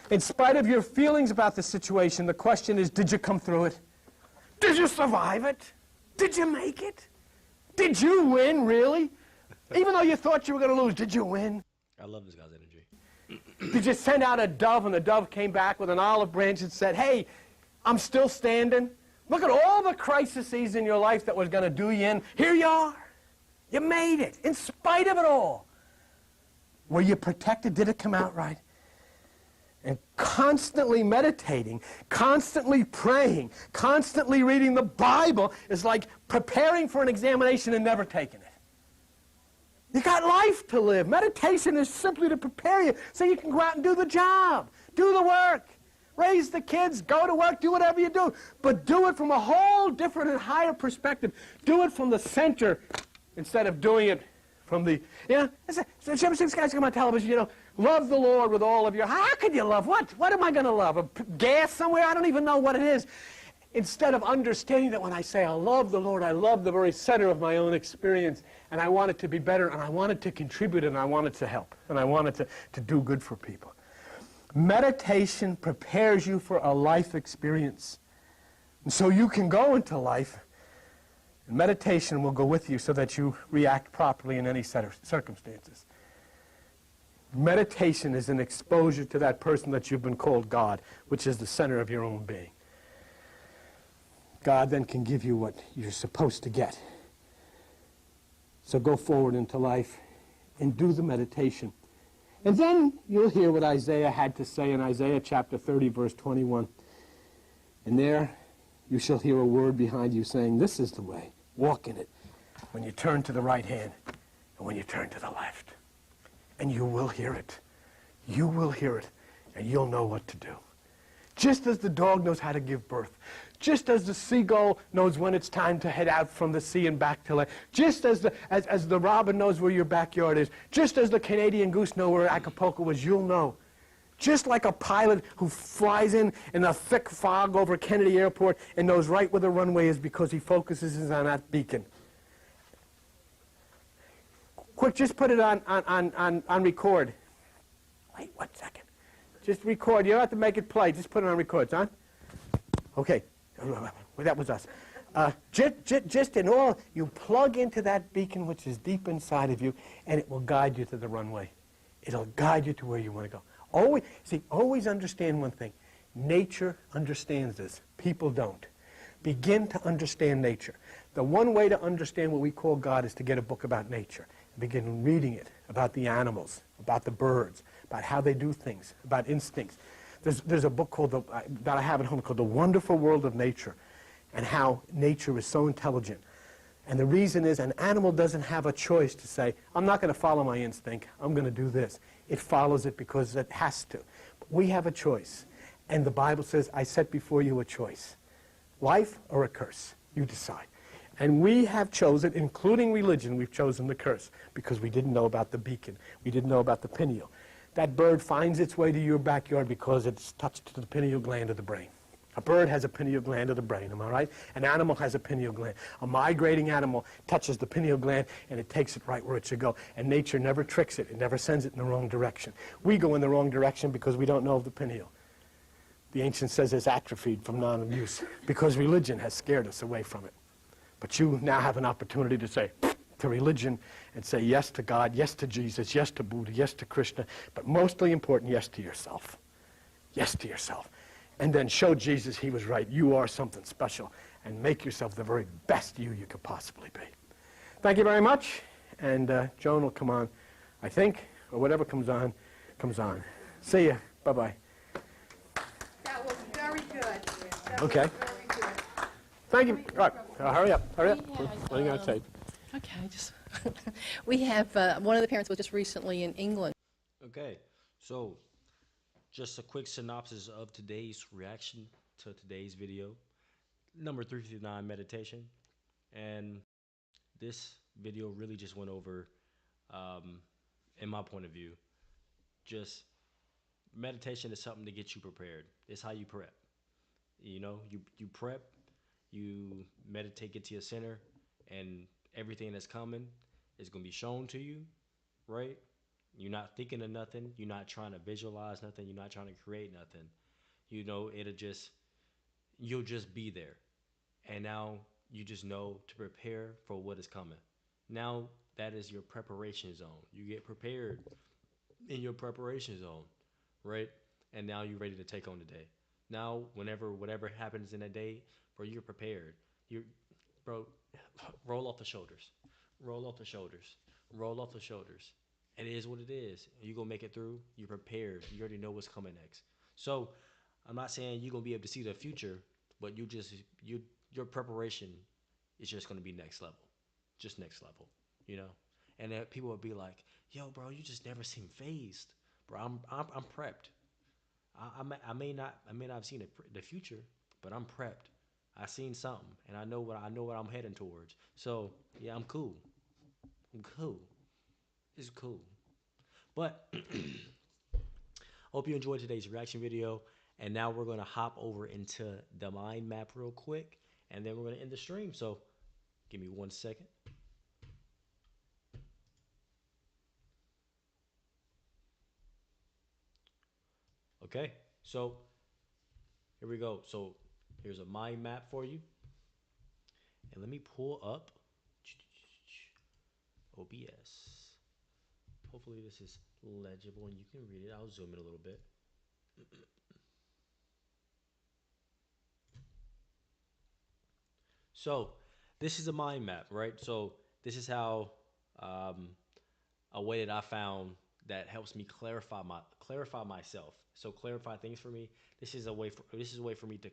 in spite of your feelings about the situation, the question is, did you come through it? Did you survive it? Did you make it? Did you win, really? Even though you thought you were going to lose, did you win? I love this guy's energy. Did you send out a dove and the dove came back with an olive branch and said, hey, I'm still standing? Look at all the crises in your life that was going to do you in. Here you are. You made it, in spite of it all. Were you protected? Did it come out right? And constantly meditating, constantly praying, constantly reading the Bible is like preparing for an examination and never taking it. You got life to live. Meditation is simply to prepare you so you can go out and do the job, do the work. Raise the kids, go to work, do whatever you do. But do it from a whole different and higher perspective. Do it from the center instead of doing it from the, so you ever see these guys come on television, love the Lord with all of your, how could you love? What am I going to love? Gas somewhere? I don't even know what it is. Instead of understanding that when I say I love the Lord, I love the very center of my own experience, and I want it to be better, and I want it to contribute, and I want it to help, and I want it to do good for people. Meditation prepares you for a life experience. And so you can go into life, and meditation will go with you so that you react properly in any set of circumstances. Meditation is an exposure to that person that you've been called God, which is the center of your own being. God then can give you what you're supposed to get. So go forward into life and do the meditation. And then you'll hear what Isaiah had to say in Isaiah chapter 30, verse 21. And there you shall hear a word behind you saying, this is the way, walk in it. When you turn to the right hand and when you turn to the left. And you will hear it. You will hear it, and you'll know what to do. Just as the dog knows how to give birth. Just as the seagull knows when it's time to head out from the sea and back to land. Just as the robin knows where your backyard is. Just as the Canadian goose knows where Acapulco is, you'll know. Just like a pilot who flies in a thick fog over Kennedy Airport and knows right where the runway is because he focuses on that beacon. Quick, just put it on record. Wait 1 second. Just record. You don't have to make it play. Just put it on record. It's on? Okay. Well, that was us. Just in all, you plug into that beacon which is deep inside of you, and it will guide you to the runway. It'll guide you to where you want to go. Always understand one thing. Nature understands this. People don't. Begin to understand nature. The one way to understand what we call God is to get a book about nature. Begin reading it, about the animals, about the birds, about how they do things, about instincts. There's a book called that I have at home called The Wonderful World of Nature, and how nature is so intelligent. And the reason is an animal doesn't have a choice to say, I'm not going to follow my instinct, I'm going to do this. It follows it because it has to. But we have a choice. And the Bible says, I set before you a choice. Life or a curse. You decide. And we have chosen, including religion, we've chosen the curse because we didn't know about the beacon. We didn't know about the pineal. That bird finds its way to your backyard because it's touched the pineal gland of the brain. A bird has a pineal gland of the brain, am I right? An animal has a pineal gland. A migrating animal touches the pineal gland and it takes it right where it should go. And nature never tricks it. It never sends it in the wrong direction. We go in the wrong direction because we don't know of the pineal. The ancient says it's atrophied from non-use because religion has scared us away from it. But you now have an opportunity to say to religion and say yes to God, yes to Jesus, yes to Buddha, yes to Krishna, but mostly important, yes to yourself. Yes to yourself. And then show Jesus he was right. You are something special. And make yourself the very best you could possibly be. Thank you very much. And Joan will come on, I think, or whatever comes on, comes on. See ya. Bye-bye. That was very good. That Okay. was very good. Thank you. All right. Hurry up. Hurry up. We had, What are you going to say? Okay, just we have one of the parents was just recently in England. Okay, so just a quick synopsis of today's reaction to today's video. Number 359, meditation. And this video really just went over, in my point of view, just meditation is something to get you prepared. It's how you prep. You know, you prep, you meditate, get to your center, and everything that's coming is going to be shown to you, right? You're not thinking of nothing. You're not trying to visualize nothing. You're not trying to create nothing. You know, you'll just be there. And now you just know to prepare for what is coming. Now that is your preparation zone. You get prepared in your preparation zone, right? And now you're ready to take on the day. Now, whatever happens in a day, bro, you're prepared. Bro, roll off the shoulders. Roll off the shoulders. Roll off the shoulders. It is what it is. You're going to make it through. You're prepared. You already know what's coming next. So I'm not saying you're going to be able to see the future, but your preparation is just going to be next level. Just next level, you know? And then people will be like, yo, bro, you just never seem phased. Bro, I'm prepped. I may not have seen the future, but I'm prepped. I seen something, and I know what I'm heading towards. So yeah, I'm cool. I'm cool. It's cool. But hope you enjoyed today's reaction video. And now we're gonna hop over into the mind map real quick, and then we're gonna end the stream. So give me 1 second. Okay, so here we go. So here's a mind map for you. And let me pull up OBS. Hopefully this is legible and you can read it. I'll zoom in a little bit. So this is a mind map, right? So this is how um, a way that I found that helps me clarify myself. So clarify things for me. This is a way for me to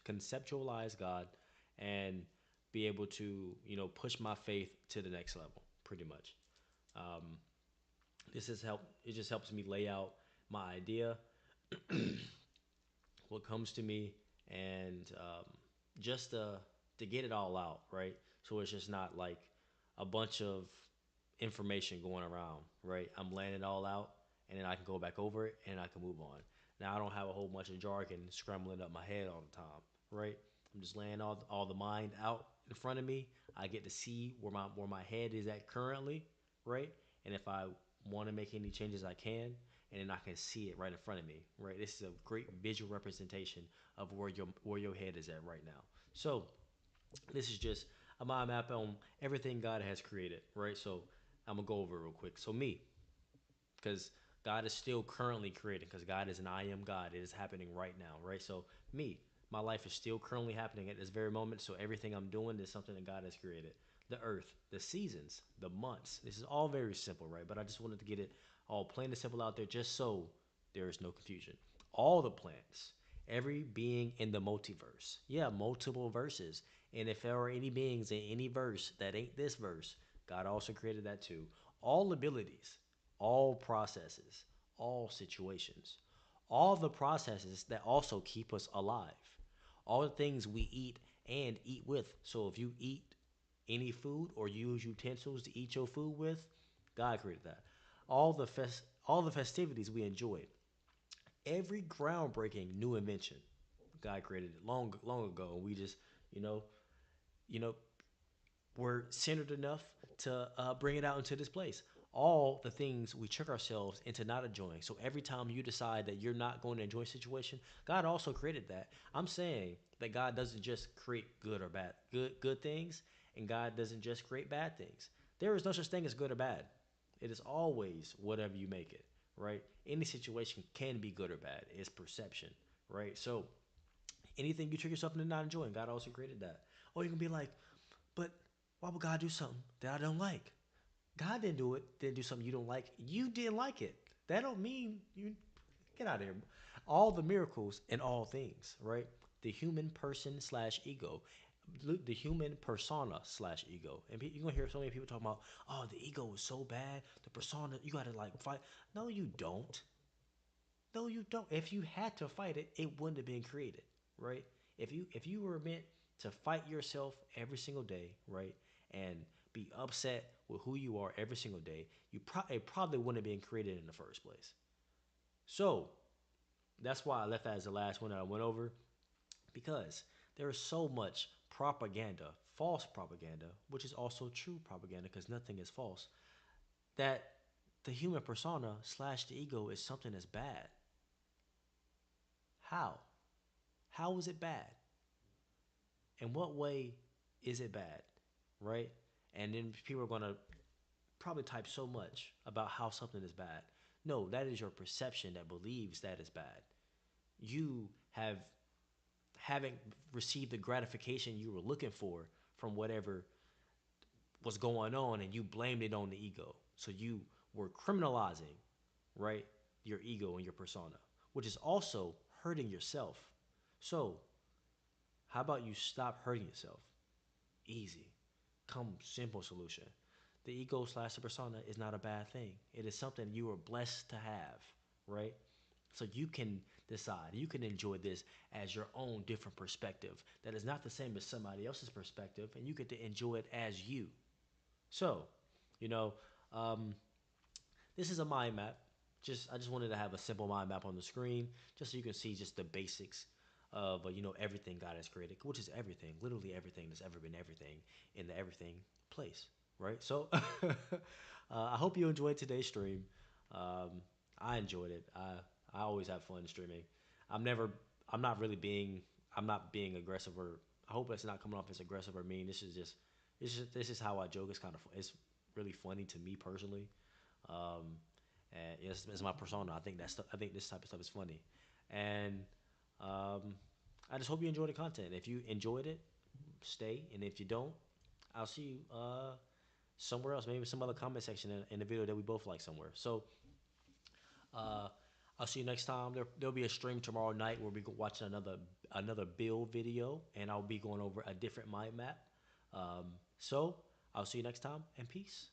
conceptualize God and be able to push my faith to the next level. Pretty much. Um, this has helped. It just helps me lay out my idea, what comes to me, and just to get it all out, right? So it's just not like a bunch of information going around, right? I'm laying it all out, and then I can go back over it, and I can move on. Now I don't have a whole bunch of jargon scrambling up my head all the time, right? I'm just laying all the mind out in front of me. I get to see where my head is at currently, right? And if I want to make any changes, I can, and then I can see it right in front of me, right? This is a great visual representation of where your head is at right now. So this is just a mind map on everything God has created, right? So I'm gonna go over it real quick. So me, because God is still currently creating, because God is an I am God. It is happening right now, right? So me, my life is still currently happening at this very moment. So everything I'm doing is something that God has created. The earth, the seasons, the months. This is all very simple, right? But I just wanted to get it all plain and simple out there just so there is no confusion. All the plants, every being in the multiverse. Yeah, multiple verses. And if there are any beings in any verse that ain't this verse, God also created that too. All abilities, all processes, all situations, all the processes that also keep us alive, all the things we eat and eat with. So if you eat any food or use utensils to eat your food with, God created that. All the festivities we enjoyed, every groundbreaking new invention, God created it long ago, and we just you know you know we're centered enough to bring it out into this place. All the things we trick ourselves into not enjoying. So every time you decide that you're not going to enjoy a situation, God also created that. I'm saying that God doesn't just create good or bad, good things, and God doesn't just create bad things. There is no such thing as good or bad. It is always whatever you make it, right? Any situation can be good or bad. It's perception, right? So anything you trick yourself into not enjoying, God also created that. Or you can be like, but why would God do something that I don't like? God didn't do it, didn't do something you don't like. You didn't like it. That don't mean you get out of here. All the miracles in all things, right? The human person slash ego, the human persona slash ego. And you're gonna hear so many people talking about, oh, the ego is so bad. The persona, you gotta like fight. No, you don't. No, you don't. If you had to fight it, it wouldn't have been created, right? If you were meant to fight yourself every single day, right, and be upset with who you are every single day, it probably wouldn't have been created in the first place. So that's why I left that as the last one that I went over, because there is so much propaganda, false propaganda, which is also true propaganda because nothing is false, that the human persona slash the ego is something that's bad. How? How is it bad? In what way is it bad? Right? And then people are going to probably type so much about how something is bad. No, that is your perception that believes that is bad. You haven't received the gratification you were looking for from whatever was going on, and you blamed it on the ego. So you were criminalizing, right, your ego and your persona, which is also hurting yourself. So how about you stop hurting yourself? Easy. Come simple solution. The ego slash the persona is not a bad thing. It is something you are blessed to have, right? So you can decide. You can enjoy this as your own different perspective that is not the same as somebody else's perspective, and you get to enjoy it as you. So, you know, um, this is a mind map. I just wanted to have a simple mind map on the screen, just so you can see just the basics of everything God has created, which is everything, literally everything that's ever been everything in the everything place, right? So I hope you enjoyed today's stream. Um, I enjoyed it. I always have fun streaming. I'm never. I'm not really being. I'm not being aggressive, or I hope it's not coming off as aggressive or mean. This is how I joke. It's kind of. It's really funny to me personally. Um, and it's my persona. I think this type of stuff is funny, and I just hope you enjoy the content. If you enjoyed it, stay, and if you don't, I'll see you somewhere else, maybe some other comment section in the video that we both like somewhere. So uh, I'll see you next time. There'll be a stream tomorrow night where we go watching another build video, and I'll be going over a different mind map. So I'll see you next time, and peace.